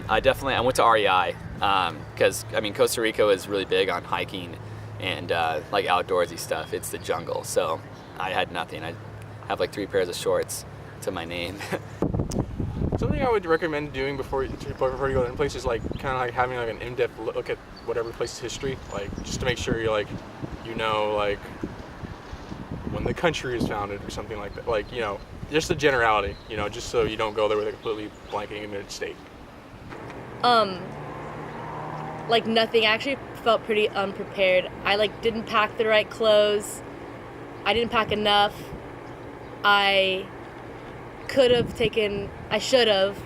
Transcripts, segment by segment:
I went to REI because I mean Costa Rica is really big on hiking and like outdoorsy stuff. It's the jungle, so I had nothing. I have like 3 pairs of shorts to my name. Something I would recommend doing before you go to any place is like kind of like having like an in-depth look at whatever place's history, like just to make sure you're like, you know, like when the country was founded or something like that. Like, you know, just the generality, you know, just so you don't go there with a completely blank ignorant state. Like nothing. I actually felt pretty unprepared. I like didn't pack the right clothes. I didn't pack enough. I should have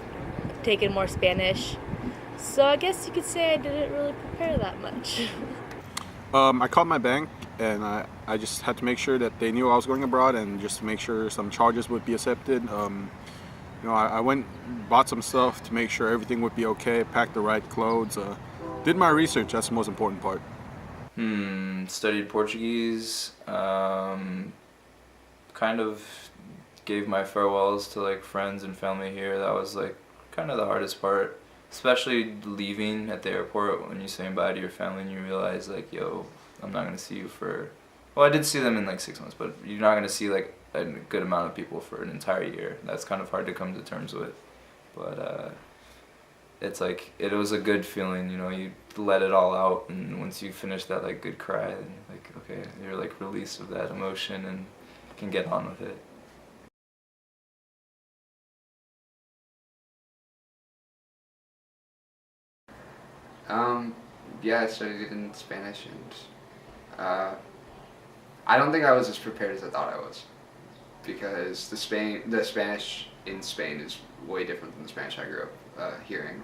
taken more Spanish. So I guess you could say I didn't really prepare that much. I called my bank and I just had to make sure that they knew I was going abroad and just to make sure some charges would be accepted. You know, I went, bought some stuff to make sure everything would be okay, packed the right clothes, did my research. That's the most important part. Studied Portuguese, kind of gave my farewells to like friends and family here. That was like kind of the hardest part, especially leaving at the airport when you're saying bye to your family and you realize like, yo, I'm not gonna see you for, well, I did see them in like 6 months, but you're not gonna see like a good amount of people for an entire year. That's kind of hard to come to terms with, but it's like, it was a good feeling, you know, you let it all out, and once you finish that like good cry, then like, okay, you're like released of that emotion and can get on with it. Yeah, I studied in Spanish, and I don't think I was as prepared as I thought I was, because the Spanish in Spain is way different than the Spanish I grew up hearing,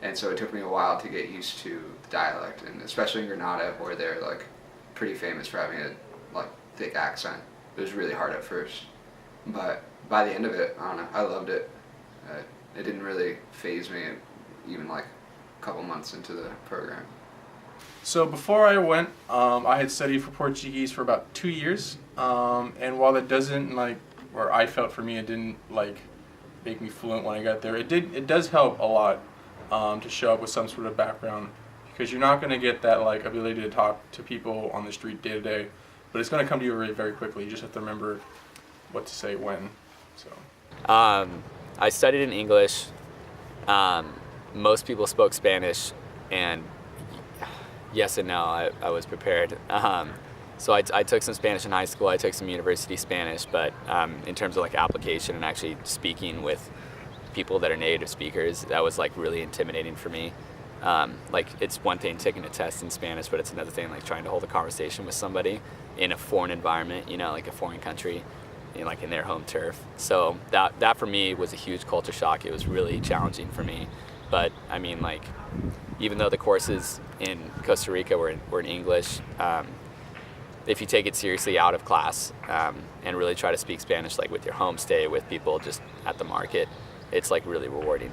and so it took me a while to get used to the dialect, and especially in Granada, where they're like pretty famous for having a like thick accent. It was really hard at first, but by the end of it, I don't know, I loved it. It didn't really faze me, even like a couple months into the program. So before I went, I had studied for Portuguese for about 2 years, and while that doesn't like, or I felt for me, it didn't like make me fluent when I got there. It does help a lot to show up with some sort of background, because you're not going to get that like ability to talk to people on the street day to day, but it's going to come to you very, very quickly. You just have to remember what to say when. So. I studied in English. Most people spoke Spanish, and yes and no, I was prepared. So I took some Spanish in high school. I took some university Spanish, but in terms of like application and actually speaking with people that are native speakers, that was like really intimidating for me. Like it's one thing taking a test in Spanish, but it's another thing like trying to hold a conversation with somebody in a foreign environment, you know, like a foreign country, you know, like in their home turf. So that for me was a huge culture shock. It was really challenging for me. But I mean, like, even though the courses in Costa Rica were in English, if you take it seriously out of class and really try to speak Spanish, like with your homestay, with people just at the market, it's like really rewarding.